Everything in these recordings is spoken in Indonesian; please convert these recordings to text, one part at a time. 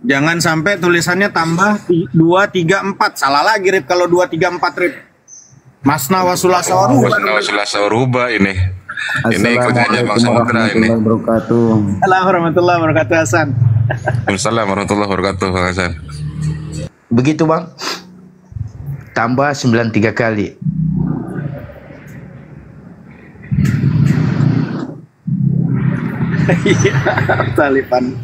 Jangan sampai tulisannya tambah 2, 3, 4. Salah lagi Rip kalau 2, 3, 4 Rip. Masna wa sulasa wa ruba. Masna wa sulasa wa ruba ini. Ini ikutnya Bang Samudra ini. Assalamualaikum warahmatullahi wabarakatuh Hasan. Waalaikumsalam warahmatullahi wabarakatuh Bang Hasan. Begitu Bang. Tambah 93 kali. Iya, talipan.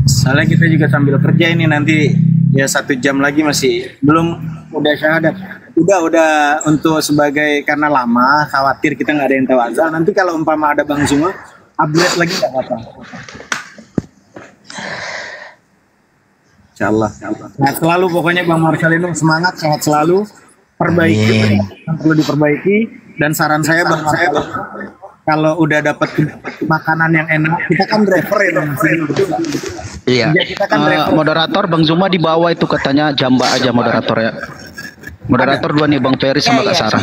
Soalnya kita juga sambil kerja ini nanti ya 1 jam lagi masih belum udah syahadat. Udah untuk sebagai karena lama khawatir kita nggak ada yang tahu azal. Nanti kalau umpama ada Bang Zuma upgrade lagi nggak apa-apa. Insyaallah. Sehat selalu pokoknya Bang Marcelino, semangat, sehat selalu. Perbaiki yang perlu diperbaiki dan saran saya Bang kalau udah dapat makanan yang enak, kita kan driver ya Bang. Iya. Kita kan moderator Bang Zuma di bawah itu katanya jamba aja moderator ya. Moderator dua nih Bang Ferry sama Kak Sarah.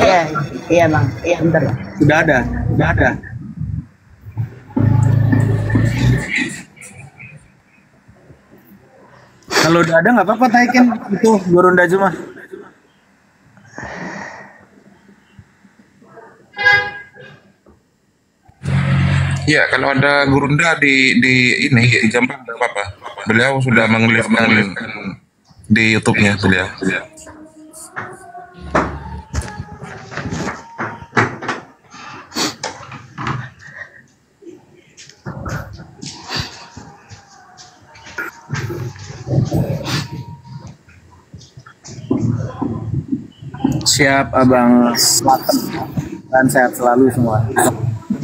Iya Bang, iya bentar. Sudah ada. Kalau udah ada nggak apa-apa taikin itu Gurunda Zuma. Ya, kalau ada Gurunda di Jambi tidak apa-apa. Beliau sudah mengelifkan di YouTube-nya beliau. Siap Abang Selatan dan sehat selalu semua.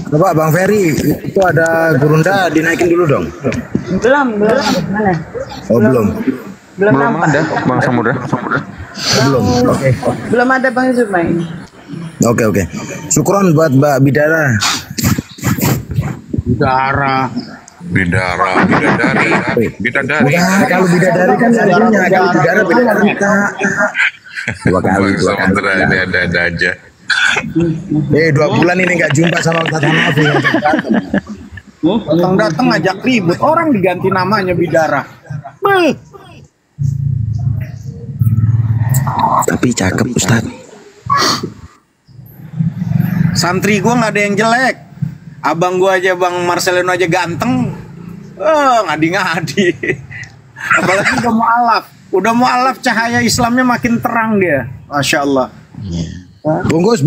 Coba Bang Ferry, itu ada Gurunda dinaikin dulu dong. Belum mana? Oh belum. Belum nampak. Ada Bang Samudra. Belum. Oke. Belum ada Bang Zuma ini. Oke. Syukron buat Mbak Bidara. Bidadari. Bukan, kalau bidadari kan artinya, kalau bidara beda cerita. Dua kali. Ini ada aja. 2 bulan ini nggak jumpa sama Ustaz Hanafi. Datang ngajak ribut, orang diganti namanya Bidara. Tapi cakep Ustaz. Santri gua nggak ada yang jelek. Abang gua aja Bang Marcelino aja ganteng. Ngadi-ngadi. Apalagi udah mualaf cahaya Islamnya makin terang dia. Masya Allah. Bungkus.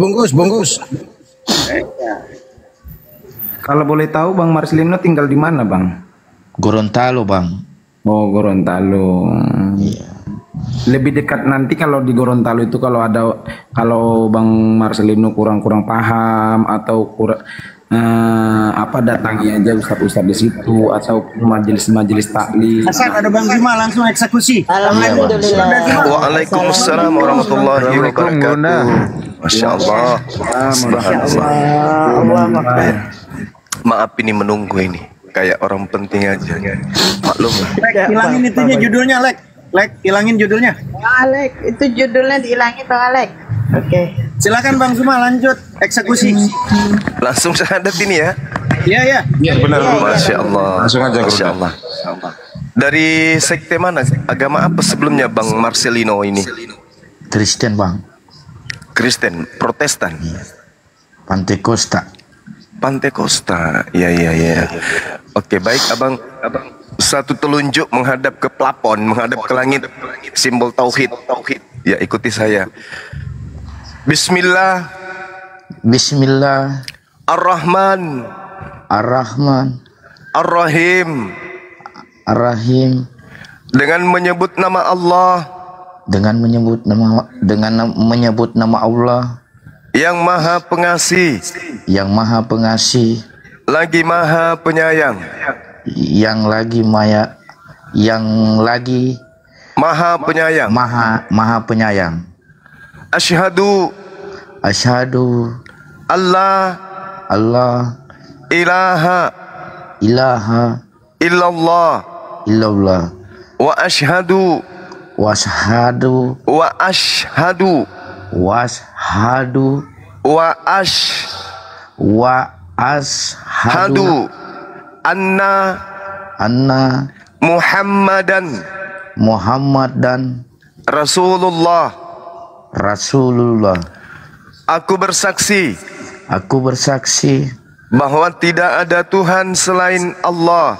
Kalau boleh tahu Bang Marcelino tinggal di mana Bang? Gorontalo Bang. Oh Gorontalo. Iya. Lebih dekat nanti kalau di Gorontalo itu kalau Bang Marcelino kurang paham atau datangi aja ustaz di situ atau majelis taklim. Hasan ada Bang Zuma langsung eksekusi. Alhamdulillah. Waalaikumsalam warahmatullahi wabarakatuh. Masya Allah. Maaf ini menunggu ini kayak orang penting aja. Maklum. Hilangin itunya judulnya Lek, hilangin judulnya. Alek, itu judulnya dihilangin toh Alek. Oke. Silakan Bang Zuma lanjut eksekusi. Langsung syahadat ini ya. Iya. Iya benar. Masya Allah. Langsung aja Masya Allah. Dari sekte mana? Agama apa sebelumnya Bang Marcelino ini? Kristen Bang. Kristen, Protestan. Pantekosta. Ya. Oke, baik abang. Satu telunjuk menghadap ke plafon, menghadap ke langit, simbol tauhid. Ya, ikuti saya. Bismillah. Ar-Rahman. Ar-Rahim. Dengan menyebut nama Allah. Dengan menyebut nama Allah. Yang Maha Pengasih. Lagi Maha Penyayang. Maha Penyayang. Asyhadu Allah ilaha illallah wa ashhadu wa ashadu hadu anna anna Muhammadan Muhammadan Rasulullah. Rasulullah. Aku bersaksi Aku bersaksi bahwa tidak ada Tuhan selain Allah,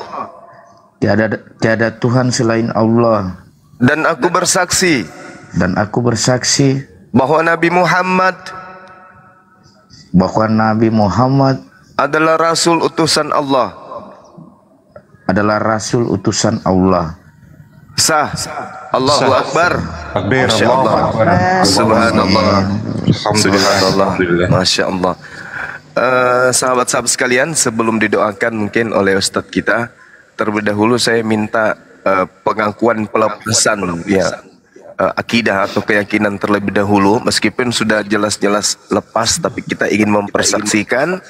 tiada Tuhan selain Allah, dan aku bersaksi dan aku bersaksi bahwa Nabi Muhammad bahwa Nabi Muhammad adalah Rasul utusan Allah. adalah Rasul utusan Allah. Sah. Allahu Akbar. Masya Allah. Subhanallah. Subhanallah. Masya Allah. Sahabat-sahabat sekalian, sebelum didoakan mungkin oleh Ustadz kita, terlebih dahulu saya minta pengakuan pelepasan ya akidah atau keyakinan terlebih dahulu, meskipun sudah jelas-jelas lepas, tapi kita ingin mempersaksikan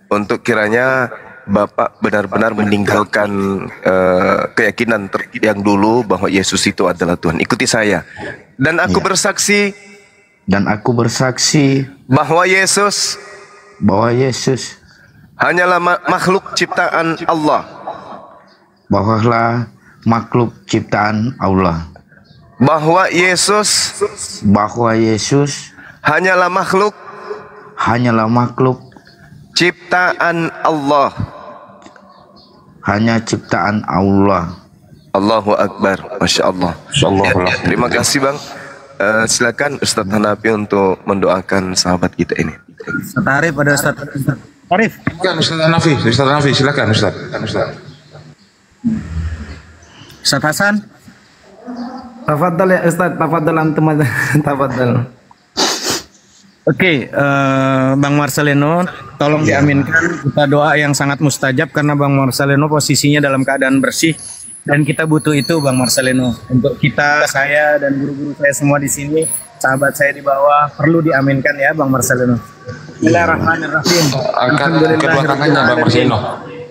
untuk kiranya Bapak benar-benar meninggalkan keyakinan yang dulu bahwa Yesus itu adalah Tuhan. Ikuti saya. Dan aku bersaksi bahwa Yesus hanyalah makhluk ciptaan Allah. Bahwalah makhluk ciptaan Allah. Bahwa Yesus hanyalah makhluk ciptaan Allah. Hanya ciptaan Allah. Allahu Akbar. Masya Allah. Ya, terima kasih Bang. Silakan Ustadz Hanafi untuk mendoakan sahabat kita ini. Ustadz Arif, ada Ustadz Arif. Silakan Ustadz Hanafi, silakan Ustadz. Ustadz Hasan. Tafadhal ya Ustadz, tafadhal antum aja. Tafadhal. Oke, Bang Marcelino, tolong diaminkan. Kita doa yang sangat mustajab karena Bang Marcelino posisinya dalam keadaan bersih dan kita butuh itu, Bang Marcelino. Untuk kita, saya dan guru-guru saya semua di sini, sahabat saya di bawah, perlu diaminkan ya, Bang Marcelino. Bismillahirrahmanirrahim. Angkat kedua tangannya Bang Marcelino.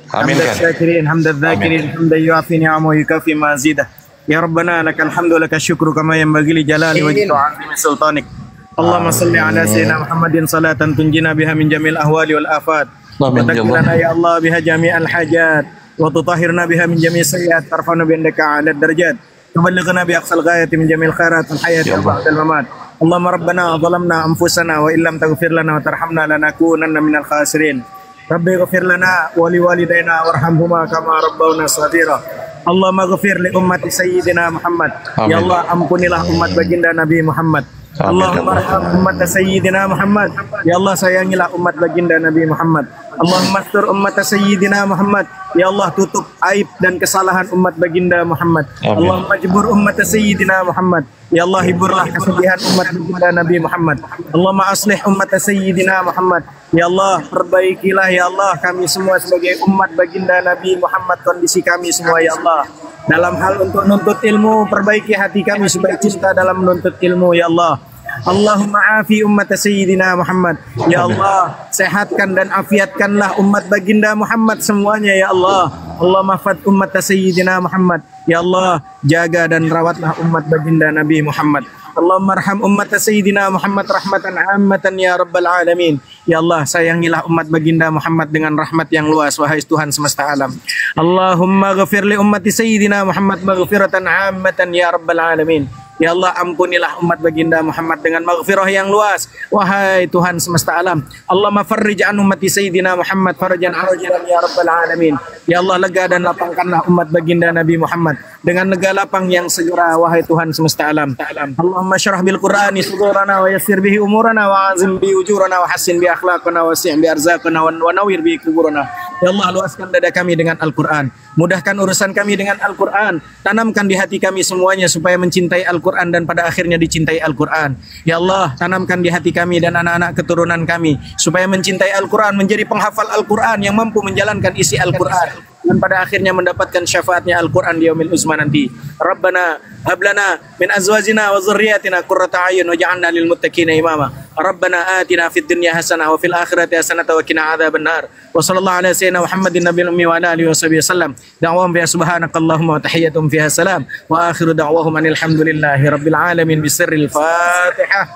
Aminkan. Hamdal dzakirin, hamdan yuafi ni'amahu yukafi mazidah. Ya Rabbana lakal hamdu lakal syukru kama yanbaghi li jalali wajhi wa 'azimi sultanik. Allahumma salli ala sayyidina Muhammadin salatan tunjina biha min jamil ahwali wal afat wa takfirana ya Allah biha jami'al hajat wa tutahhirna biha min jami'is sayyiat tarfa'na bi indaka 'ala darajat tuballighna bi aqsal ghayati min jamil khairat wal hayati wa ba'dal mamat. Allahumma rabbana zalamna anfusana wa illam taghfir lana wa tarhamna lanakunanna minal khasirin. Rabbi ighfir lana wa liwalidayna warhamhuma kama rabbawna shaghira. Allahumma ighfir li ummati sayyidina Muhammad. Ya Allah, ampunilah umat baginda Nabi Muhammad. Allahumma arham umat sayyidina Muhammad. Ya Allah, sayangilah umat baginda Nabi Muhammad. Allahumma astur umat sayyidina Muhammad. Ya Allah, tutup aib dan kesalahan umat baginda Muhammad. Allahumma jibur umat sayyidina Muhammad. Ya Allah, hiburlah kesedihan umat baginda Nabi Muhammad. Allahumma aslih umat sayyidina Muhammad. Ya Allah, perbaikilah ya Allah kami semua sebagai umat baginda Nabi Muhammad, kondisi kami semua ya Allah. Dalam hal untuk menuntut ilmu, perbaiki hati kami supaya cinta dalam menuntut ilmu ya Allah. Allahumma afi umat sayyidina Muhammad. Ya Allah, sehatkan dan afiatkanlah umat baginda Muhammad semuanya ya Allah. Allahumma fat umat sayyidina Muhammad. Ya Allah, jaga dan rawatlah umat baginda Nabi Muhammad. Allahumma arham umat sayyidina Muhammad rahmatan ammatan ya rabbal alamin. Ya Allah, sayangilah umat baginda Muhammad dengan rahmat yang luas wahai Tuhan semesta alam. Allahumma ghafir li ummati sayyidina Muhammad maghfiratan ammatan ya rabbal alamin. Ya Allah, ampunilah umat baginda Muhammad dengan maghfirah yang luas wahai Tuhan semesta alam. Allahumma farrij an ummati sayyidina Muhammad farajan ajilan ya rabbal alamin. Ya Allah, lega dan lapangkanlah umat baginda Nabi Muhammad dengan lega lapang yang segera wahai Tuhan semesta alam. Allahumma syrah bil Qur'ani sudurana wa yassir bihi umurana wa azim bi ujurana wa hassin bi akhlaqana wa si' bi arzaqana wa nawwir bi kuburana. Ya Allah, luaskan dada kami dengan Al-Qur'an. Mudahkan urusan kami dengan Al-Qur'an. Tanamkan di hati kami semuanya supaya mencintai Al-Qur'an dan pada akhirnya dicintai Al-Qur'an. Ya Allah, tanamkan di hati kami dan anak-anak keturunan kami supaya mencintai Al-Qur'an, menjadi penghafal Al-Qur'an yang mampu menjalankan isi Al-Qur'an dan pada akhirnya mendapatkan syafaatnya Al-Qur'an di yaumil uzma nanti. Rabbana hablana min azwajina wa dzurriyyatina qurrata a'yun waj'alna lil muttaqina imama. Rabbana atina fid dunya hasanah wa fil akhirati hasanah wa qina adzabannar. Wa sallallahu ala sayyidina Muhammadin nabiyil ummi wa ala alihi washabihi wasallam. Da'wahum bi subhanakallahumma wa tahiyyatuhum fiha salam wa akhiru da'wahum alhamdulillahi rabbil alamin bisirril Fatihah.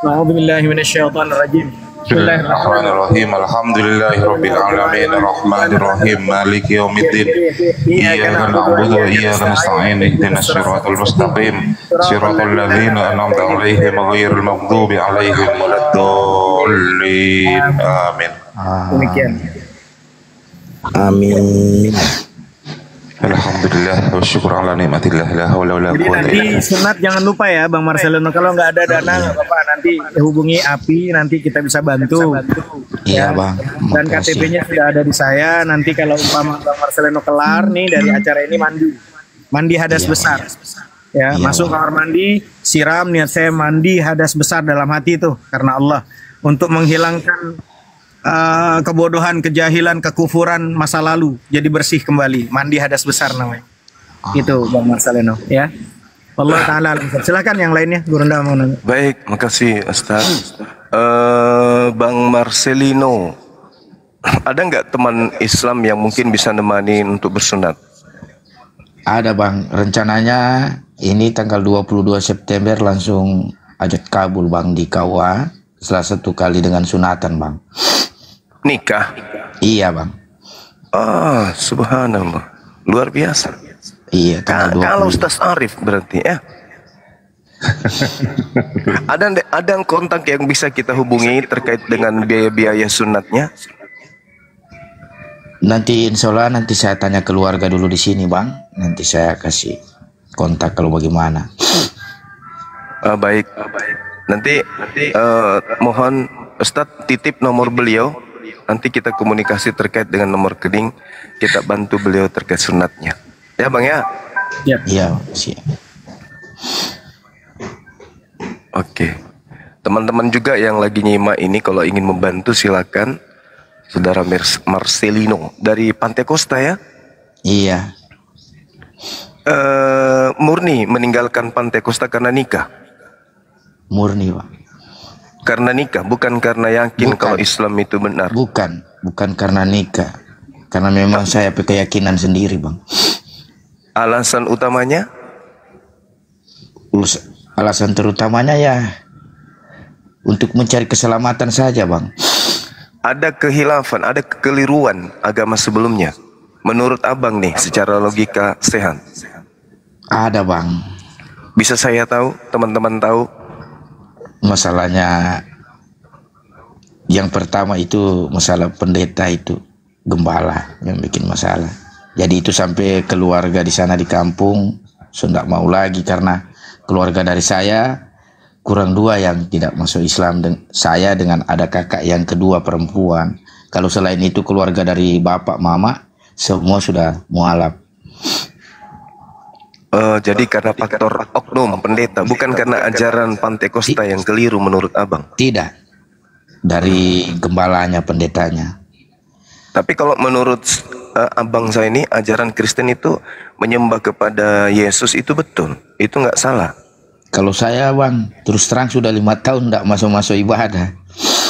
A'udzu billahi minasyaitonir rajim. Bismillahirrahmanirrahim. Alhamdulillahirabbil alamin arrahmanir rahim maliki yaumiddin. Iyyaka na'budu wa iyyaka nasta'in ihdinas siratal mustaqim siratal ladzina an'amta 'alaihim ghairil maghdubi 'alaihim waladdallin. Amin. Demikian. Amin. Alhamdulillah wa syukur ala nikmatillah la haula wala Jadi quwwata nanti illa billah. sunat jangan lupa ya Bang Marcelino, kalau nggak ada dana nggak apa-apa, nanti hubungi API, nanti kita bisa bantu. Iya bang. Dan Makasih. KTP-nya sudah ada di saya. Nanti kalau umpama Bang Marcelino kelar nih dari acara ini, mandi hadas besar. Ya, Iya, masuk Bang. kamar mandi, siram niat saya mandi hadas besar dalam hati itu karena Allah, untuk menghilangkan kebodohan, kejahilan, kekufuran masa lalu, jadi bersih kembali. Mandi hadas besar namanya. Itu Bang Marcelino ya. Allah taala. Silakan yang lainnya, Gurunda mau nanya. Baik, makasih Ustaz. Bang Marcelino, ada nggak teman Islam yang mungkin bisa nemani untuk bersunat? Ada bang, rencananya ini tanggal 22 September langsung ajat kabul bang di KUA, salah satu kali dengan sunatan bang. Nikah? Iya bang. Ah, subhanallah, luar biasa. Iya tanggal 22. Kalau Ustaz Arif berarti ya. Ada kontak yang bisa kita hubungi terkait dengan biaya-biaya sunatnya? Nanti insya Allah nanti saya tanya keluarga dulu di sini bang. Nanti saya kasih kontak kalau bagaimana. Baik. Nanti mohon Ustadz titip nomor beliau. Nanti kita komunikasi terkait dengan nomor rekening. Kita bantu beliau terkait sunatnya. Ya bang ya. Iya siap. Oke. Teman-teman juga yang lagi nyimak ini, kalau ingin membantu silakan. Saudara Marcelino dari Pantai Costa ya. Iya. Murni meninggalkan Pantai Costa karena nikah. Murni bang. Karena nikah, bukan karena yakin Bukan. kalau Islam itu benar. Bukan karena nikah. Karena memang saya keyakinan sendiri bang. Alasan utamanya? Alasan terutamanya ya untuk mencari keselamatan saja bang. Ada kehilafan, ada kekeliruan agama sebelumnya. Menurut abang nih, secara logika sehat. Ada bang. Bisa saya tahu, teman-teman tahu? Masalahnya yang pertama itu masalah pendeta itu, gembala yang bikin masalah. Jadi itu sampai keluarga di sana di kampung sudah mau lagi karena keluarga dari saya kurang dua yang tidak masuk Islam, dan saya dengan ada kakak yang kedua perempuan. Kalau selain itu keluarga dari bapak mama semua sudah mualaf. Jadi karena faktor oknum pendeta, bukan karena ajaran Pantai Costa yang keliru menurut abang? Tidak, dari gembalanya, pendetanya. Tapi kalau menurut abang saya ini, ajaran Kristen itu menyembah kepada Yesus itu betul, itu nggak salah. Kalau saya bang, terus terang sudah 5 tahun tidak masuk ibadah.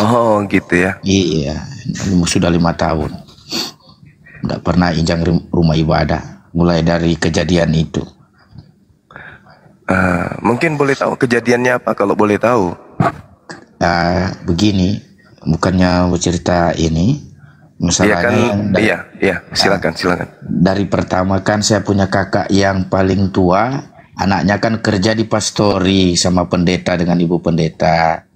Oh gitu ya. Iya, sudah 5 tahun. Tidak pernah injak rumah ibadah, mulai dari kejadian itu. Mungkin boleh tahu kejadiannya apa kalau boleh tahu? Begini, bukannya bercerita ini, masalahnya Iya, silakan. Dari pertama kan saya punya kakak yang paling tua, anaknya kan kerja di pastori sama pendeta dengan ibu pendeta.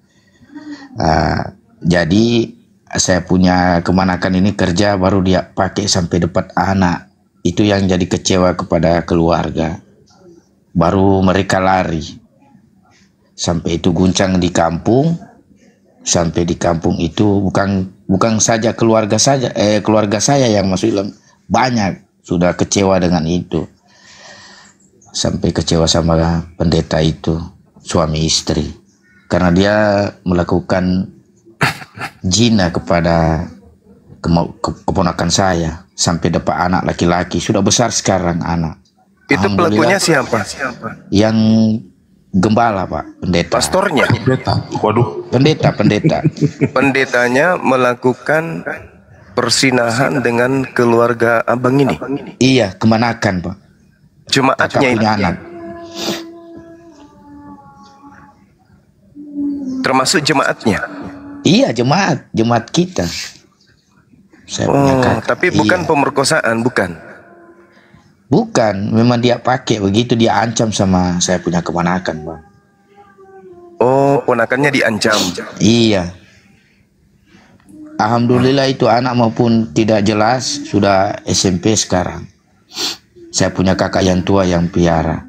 Jadi saya punya kemanakan ini kerja baru dia pakai sampai dapat anak. Itu yang jadi kecewa kepada keluarga. Baru mereka lari. Sampai itu guncang di kampung. Sampai di kampung itu bukan saja keluarga saya yang masuk Islam, banyak sudah kecewa dengan itu. Sampai kecewa sama pendeta itu, suami istri, karena dia melakukan zina kepada keponakan saya sampai dapat anak laki-laki, sudah besar sekarang anak. Itu pelakunya siapa? Yang gembala pak, pendeta. Pastornya? Waduh. Pendeta. Pendetanya melakukan persinahan dengan keluarga abang ini? Iya, kemanakan pak. Jemaatnya punya itu? anak. Termasuk jemaatnya? Iya, jemaat kita. Saya punya kakak. Tapi bukan pemerkosaan, bukan. Bukan, memang dia pakai begitu, dia ancam sama saya punya keponakan, Bang. Oh, ponakannya diancam. Iya. Alhamdulillah itu anak maupun tidak jelas sudah SMP sekarang. Saya punya kakak yang tua yang piara.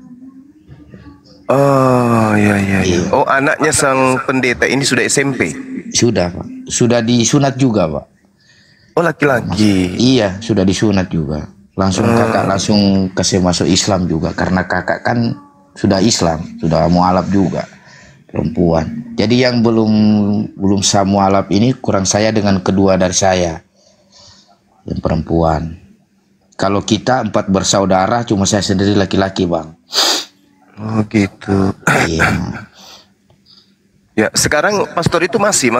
Oh, iya. Oh, anaknya sang pendeta ini sudah SMP? Sudah, Pak. Sudah disunat juga, Pak. Oh, laki-laki. Iya, sudah disunat juga. Langsung kakak langsung kasih masuk Islam juga karena kakak kan sudah Islam, sudah mualaf juga, perempuan. Jadi yang belum sah mualaf ini kurang saya dengan kedua dari saya, yang perempuan. Kalau kita 4 bersaudara, cuma saya sendiri laki-laki, Bang. Oh gitu. Iya. Ya, sekarang pastor itu masih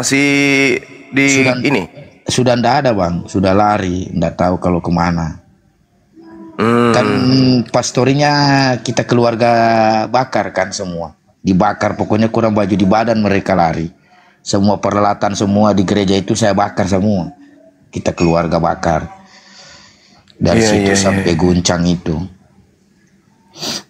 di ini. Sudah ndak ada, Bang. Sudah lari, ndak tahu kalau kemana. Kan pastorinya kita keluarga bakar kan semua. Dibakar, pokoknya kurang baju di badan mereka lari. Semua peralatan semua di gereja itu saya bakar semua. Kita keluarga bakar. Dari situ sampai guncang itu.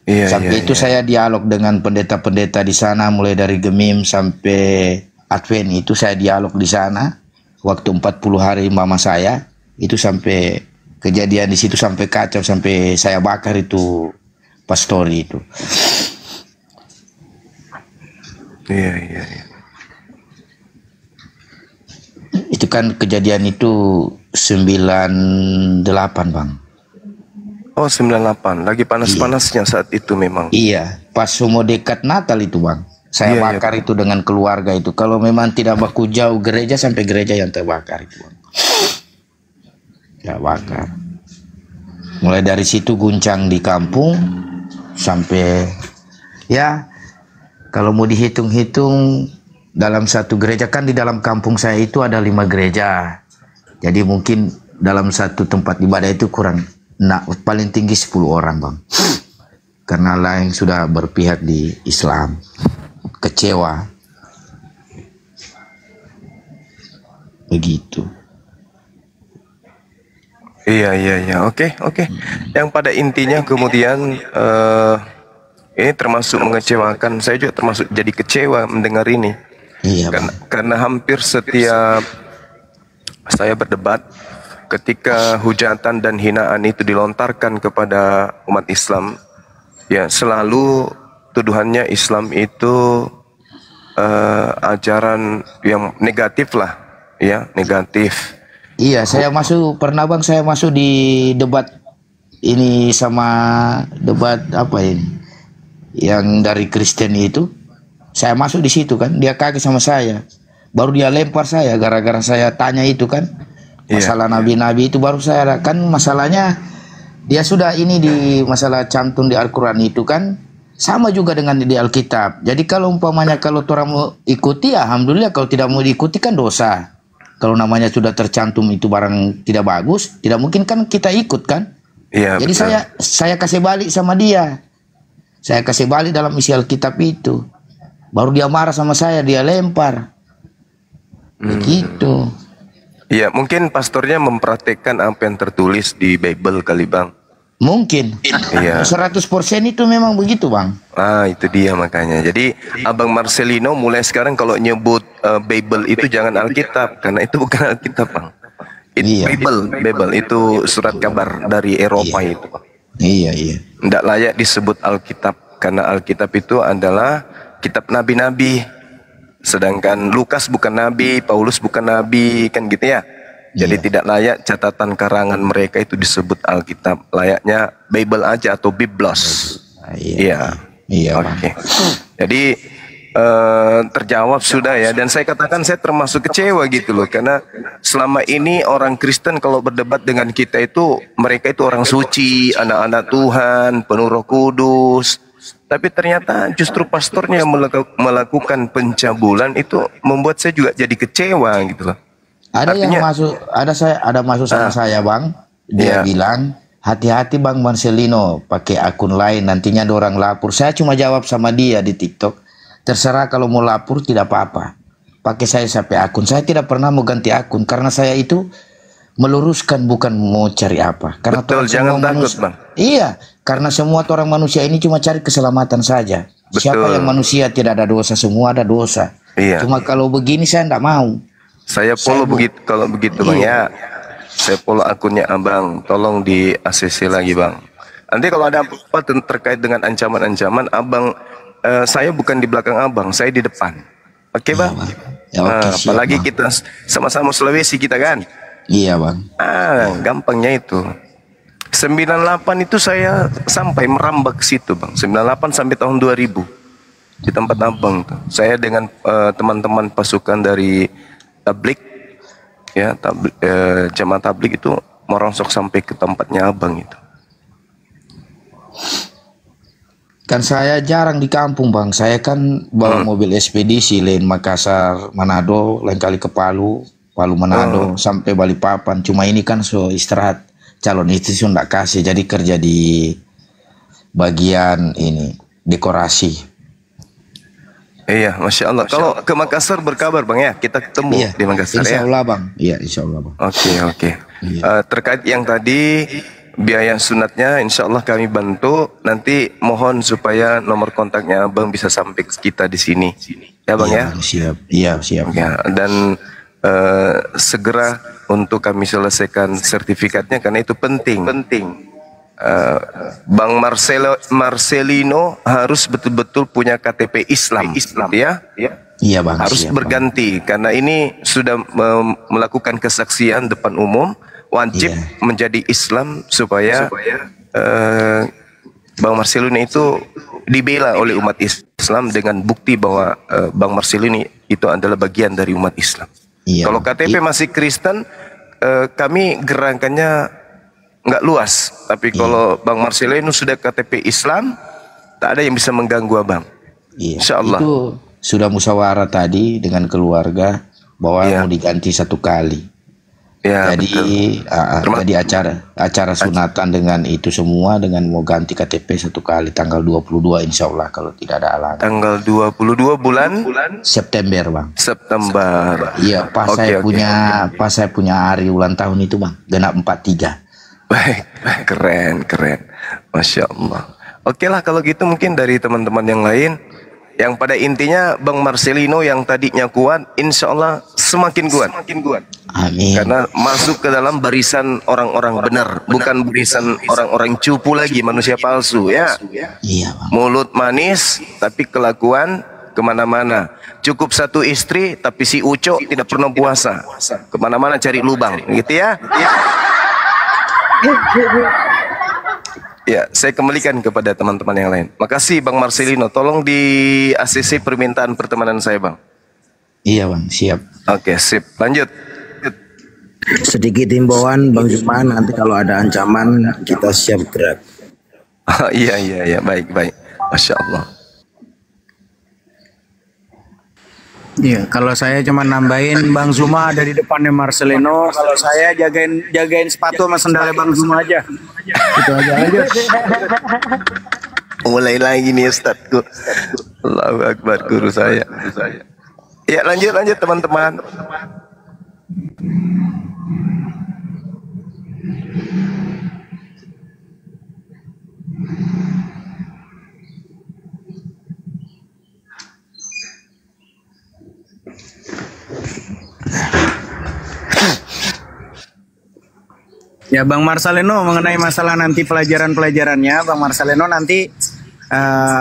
Sampai itu saya dialog dengan pendeta-pendeta di sana, mulai dari Gemim sampai Advent itu saya dialog di sana. Waktu 40 hari mama saya itu sampai kejadian di situ sampai kacau, sampai saya bakar itu pastori itu. Iya. Itu kan kejadian itu 98, Bang. Oh, 98. Lagi panas-panasnya saat itu memang. Iya, pas mau dekat Natal itu, Bang. Saya bakar itu dengan keluarga itu. Kalau memang tidak baku jauh gereja, sampai gereja yang terbakar itu, Bang. Ya bakar. Mulai dari situ guncang di kampung sampai ya kalau mau dihitung-hitung dalam satu gereja, kan di dalam kampung saya itu ada 5 gereja. Jadi mungkin dalam satu tempat ibadah itu kurang, paling tinggi 10 orang, Bang. Karena lain sudah berpihak di Islam. Kecewa. Begitu. Iya. Oke. Yang pada intinya kemudian ini termasuk mengecewakan. Saya juga termasuk jadi kecewa mendengar ini. Iya, karena hampir setiap saya berdebat, ketika hujatan dan hinaan itu dilontarkan kepada umat Islam, ya selalu tuduhannya Islam itu ajaran yang negatif lah, ya negatif. Iya, pernah Bang, saya masuk di debat ini sama debat apa ini, yang dari Kristen itu. Saya masuk di situ kan, dia kaget sama saya. Baru dia lempar saya gara-gara saya tanya itu kan. Masalah nabi-nabi itu baru saya kan, masalahnya dia sudah ini di masalah cantum di Al-Quran itu kan sama juga dengan di Alkitab. Jadi kalau umpamanya kalau orang mau ikuti, alhamdulillah. Kalau tidak mau diikuti kan dosa. Kalau namanya sudah tercantum itu barang tidak bagus, tidak mungkin kan kita ikut kan. Iya, jadi betul. saya kasih balik sama dia. Saya kasih balik dalam isi Alkitab itu. Baru dia marah sama saya, dia lempar. Begitu. Iya, mungkin pastornya mempraktekkan apa yang tertulis di Bible kali, Bang. Mungkin. Iya. 100% itu memang begitu, Bang. Ah, itu dia makanya. Jadi Abang Marcelino mulai sekarang kalau nyebut Bible itu jangan Alkitab, karena itu bukan Alkitab, Bang. Bible itu surat kabar dari Eropa itu, Bang. Iya. Tidak layak disebut Alkitab, karena Alkitab itu adalah kitab nabi-nabi. Sedangkan Lukas bukan nabi, Paulus bukan nabi, kan gitu ya. Jadi tidak layak catatan karangan mereka itu disebut Alkitab. Layaknya Bible aja atau Biblos. Iya. Oke. Jadi terjawab sudah ya. Dan saya katakan saya termasuk kecewa gitu loh. Karena selama ini orang Kristen kalau berdebat dengan kita itu, mereka itu orang suci, anak-anak Tuhan, penuh Roh Kudus. Tapi ternyata justru pastornya yang melakukan pencabulan itu membuat saya juga jadi kecewa gitu loh. Ada yang masuk, ada masuk sama saya, Bang. Dia bilang, hati-hati Bang Marcelino, pakai akun lain, nantinya ada orang lapor. Saya cuma jawab sama dia di TikTok, terserah kalau mau lapor tidak apa-apa. pakai saya sampai akun. Saya tidak pernah mau ganti akun karena saya itu meluruskan, bukan mau cari apa. Karena betul, jangan takut Bang. Iya, karena semua orang manusia ini cuma cari keselamatan saja. Betul. Siapa yang manusia tidak ada dosa, semua ada dosa. Iya. Cuma kalau begini saya tidak mau. Saya follow begitu, kalau begitu Bang ya. Saya follow akunnya Abang, tolong di ACC lagi Bang. Nanti kalau ada apa terkait dengan ancaman-ancaman, Abang, saya bukan di belakang Abang, saya di depan. Oke Bang? Ya, siap, apalagi Bang. kita sama-sama Sulawesi kita kan? Iya Bang. Gampangnya itu. 98 itu saya sampai merambah ke situ Bang. 98 sampai tahun 2000 di tempat Abang tuh. Saya dengan teman-teman pasukan dari tablik, ya jamaah tablik itu merongsok sampai ke tempatnya Abang itu. Kan saya jarang di kampung Bang. Saya kan bawa mobil ekspedisi lain Makassar, Manado, lain kali ke Palu, Manado, sampai Balikpapan. Cuma ini kan so istirahat, calon istri so nggak kasih, jadi kerja di bagian ini dekorasi. Iya, Masya Allah. Kalau ke Makassar berkabar Bang ya, kita ketemu di Makassar Insya ya. Allah Bang. Iya, Insya Allah Bang. Oke. Terkait yang tadi biaya sunatnya, Insya Allah kami bantu. Nanti mohon supaya nomor kontaknya Abang bisa sampai ke kita di sini, ya Bang ya. Bang, siap. Iya, siap. Ya, dan segera untuk kami selesaikan sertifikatnya karena itu penting. Bang Marcelino harus betul-betul punya KTP Islam, ya. Iya Bang. Harus siap, berganti Bang. karena ini sudah melakukan kesaksian depan umum, wajib menjadi Islam supaya Bang Marcelino itu dibela oleh umat Islam dengan bukti bahwa Bang Marcelino itu adalah bagian dari umat Islam. Iya. Kalau KTP masih Kristen, kami gerakannya nggak luas. Tapi kalau Bang Marcelino sudah KTP Islam, tak ada yang bisa mengganggu Abang. Iya. Insya Allah. Itu sudah musyawarah tadi dengan keluarga bahwa mau diganti 1 kali. Ya, jadi acara sunatan dengan itu semua, dengan mau ganti KTP 1 kali tanggal 22 Insya Allah kalau tidak ada halangan. Tanggal 22 bulan September Bang. September. Iya, pas saya punya hari ulang tahun itu Bang, genap 43. Baik, keren. Masya Allah. Oke lah kalau gitu mungkin dari teman-teman yang lain, yang pada intinya Bang Marcelino yang tadinya kuat, insya Allah semakin kuat. Amin. Karena masuk ke dalam barisan orang-orang benar, bukan barisan orang-orang cupu lagi, manusia palsu ya. Iya Bang. Mulut manis tapi kelakuan kemana-mana. Cukup 1 istri tapi si Uco tidak pernah puasa, kemana-mana cari lubang, gitu ya. Ya, saya kembalikan kepada teman-teman yang lain. Makasih Bang Marcelino, tolong di ACC permintaan pertemanan saya Bang. Iya Bang, siap. Oke, sip. Lanjut. Sedikit himbauan Bang Juma, nanti kalau ada ancaman kita siap gerak. Oh, iya, baik. Masya Allah. Iya, kalau saya cuma nambahin Bang Zuma ada di depannya Marcelino, kalau saya jagain sepatu sama sendalnya Bang Zuma aja. Itu aja. Mulai lagi nih Ustadku. Allahu Akbar, guru saya. Ya, lanjut teman-teman. Ya Bang Marcelino, mengenai masalah nanti pelajaran-pelajarannya, Bang Marcelino nanti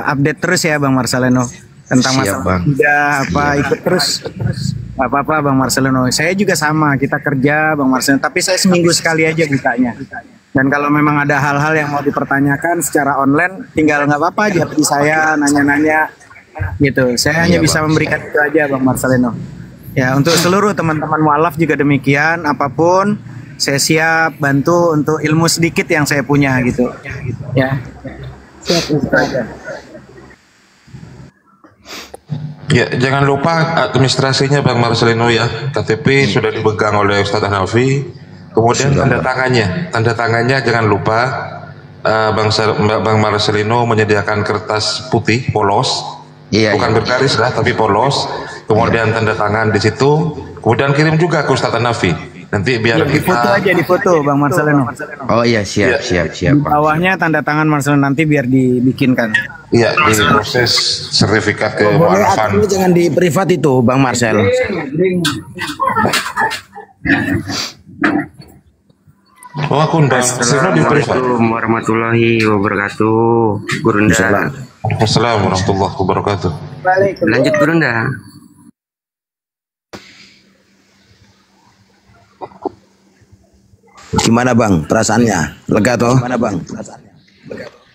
update terus ya Bang Marcelino tentang masalah ikut terus apa-apa Bang Marcelino. Saya juga sama, kita kerja Bang Marcelino, tapi saya seminggu sekali aja bukanya. Dan kalau memang ada hal-hal yang mau dipertanyakan secara online, tinggal nggak apa-apa aja di saya nanya-nanya gitu. Saya hanya bisa memberikan itu aja Bang Marcelino. Ya, untuk seluruh teman-teman mualaf juga demikian, apapun saya siap bantu untuk ilmu sedikit yang saya punya gitu. Ya. Siap aja. Ya, jangan lupa administrasinya Bang Marcelino ya. KTP sudah dipegang oleh Ustadz Hanafi. Kemudian tanda tangannya jangan lupa Bang Marcelino menyediakan kertas putih polos. Bukan bergaris lah, tapi polos kemudian tanda tangan di situ, kemudian kirim juga ke Ustaz Nafi. Nanti biar di foto kita aja, di foto Bang Marcelino. Oh iya, siap. Di bawahnya tanda tangan Marcelino, nanti biar dibikinkan. iya di proses sertifikat ke Boleh mu'alafan. akunnya jangan di privat itu Bang Marcel. Oh, akun Bang Sino di privat. Assalamualaikum warahmatullahi wabarakatuh. Gurunda. Assalamualaikum warahmatullahi wabarakatuh. Lanjut Gurunda. Gimana Bang perasaannya? Lega toh? Gimana Bang perasaannya?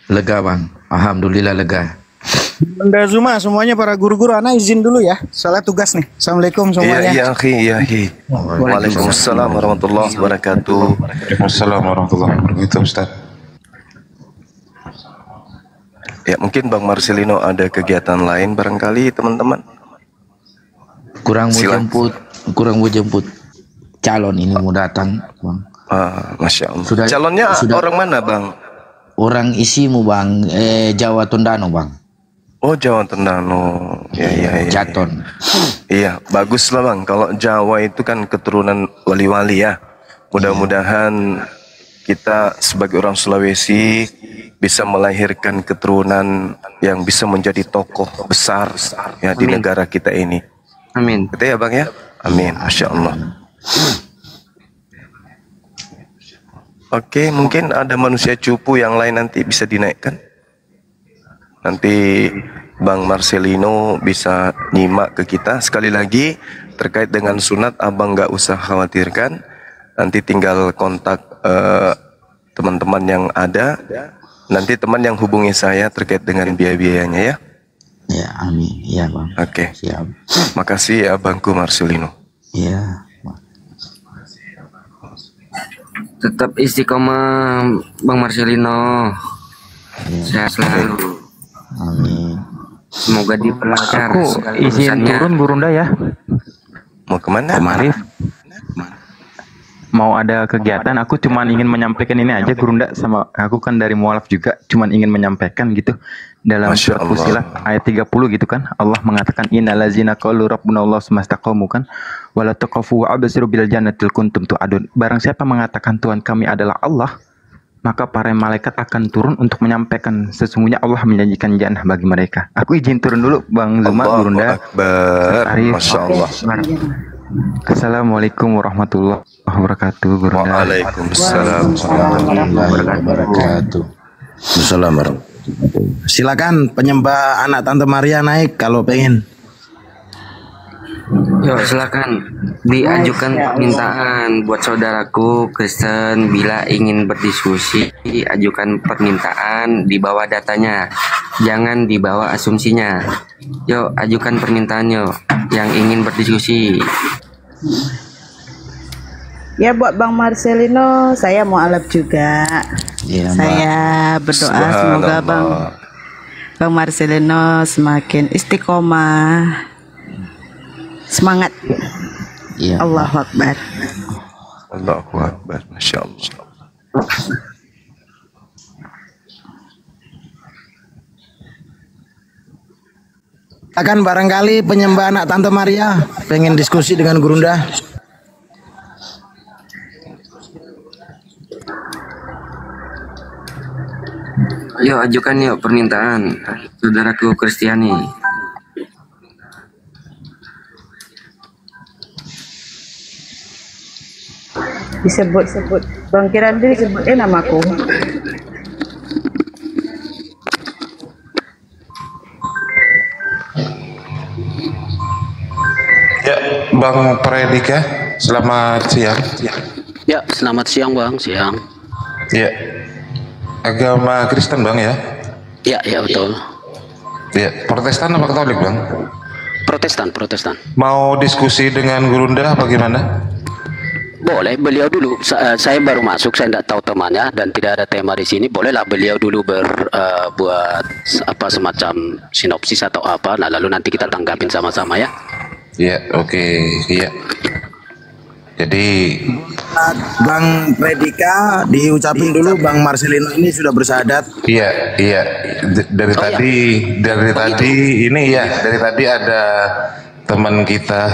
Lega Bang, alhamdulillah lega. Bunda Zuma, semuanya para guru-guru, Ana izin dulu ya. Soalnya tugas nih. Assalamualaikum semuanya. Iya, akhi. Waalaikumsalam warahmatullahi wabarakatuh. Waalaikumsalam warahmatullahi wabarakatuh, Ustaz. Ya, mungkin Bang Marcelino ada kegiatan lain barangkali teman-teman. Kurang mau jemput calon ini mau datang, Bang. Masya Allah. Calonnya orang mana Bang? Orang isimu Bang, Jawa Tondano Bang. Oh, Jawa Tondano. Ya. Jaton. Iya, bagus lah Bang. Kalau Jawa itu kan keturunan wali-wali ya. Mudah-mudahan kita sebagai orang Sulawesi bisa melahirkan keturunan yang bisa menjadi tokoh besar ya di negara kita ini. Amin. Betul ya Bang ya? Amin. Masya Allah. Oke, mungkin ada manusia cupu yang lain nanti bisa dinaikkan. Nanti Bang Marcelino bisa nyimak ke kita. Sekali lagi terkait dengan sunat, abang nggak usah khawatirkan. Nanti tinggal kontak teman-teman yang ada. Nanti teman yang hubungi saya terkait dengan biaya-biayanya ya. Ya, amin. Iya Bang. Oke. Siap. Makasih ya Bangku Marcelino. Iya. Tetap istiqomah Bang Marcelino. Sehat selalu. Amin. Semoga diperlancar. Aku segala izin urusannya. turun Gurunda ya. Mau kemana? Arif. Mau ada kegiatan, aku cuman ingin menyampaikan ini aja Gurunda, sama aku kan dari mualaf juga, cuman ingin menyampaikan gitu dalam surat Fussilat ayat 30 gitu kan, Allah mengatakan innallazina qalu rabbunallahu tsumastaqamu kan wala taqafu absiru bil jannatil kuntum tu'adun. Barang siapa mengatakan Tuhan kami adalah Allah, maka para malaikat akan turun untuk menyampaikan sesungguhnya Allah menjanjikan jannah bagi mereka. Aku izin turun dulu Bang Zuma, Gurunda, Arif. Masya Allah. Assalamualaikum warahmatullahi wabarakatuh. Gurunda. Waalaikumsalam warahmatullahi wabarakatuh. Assalamualaikum. Silakan penyembah anak Tante Maria naik kalau pengen. Yo, silakan diajukan permintaan buat saudaraku Kristen bila ingin berdiskusi, ajukan permintaan di bawah datanya, jangan di bawah asumsinya. Yo, ajukan permintaan yo yang ingin berdiskusi. Ya buat Bang Marcelino, saya mau alaf juga. Ya, saya berdoa semoga Bang Marcelino semakin istiqomah, semangat. Ya, Allahu Akbar. Allahu Akbar. Masya Allah. Akan barangkali penyembah anak Tante Maria pengen diskusi dengan Gurunda. Yo, ajukan yuk permintaan saudaraku Kristiani. Disebut Bang Kirandi, disebutnya namaku. Ya, Bang Predika, selamat siang. Ya, selamat siang Bang, siang. Ya, agama Kristen Bang ya? Ya, betul. Ya, Protestan apa Katolik Bang? Protestan. Mau diskusi dengan Gurunda apa gimana? Boleh, beliau dulu. Saya baru masuk, saya tidak tahu temannya dan tidak ada tema di sini. Bolehlah beliau dulu buat apa semacam sinopsis atau apa. Nah, lalu nanti kita tanggapin sama-sama ya. Iya, oke. Iya. Jadi Bang Predika diucapin dulu Bang Marcelino ini sudah bersahadat. Iya. Dari tadi ini ya, dari tadi ada teman kita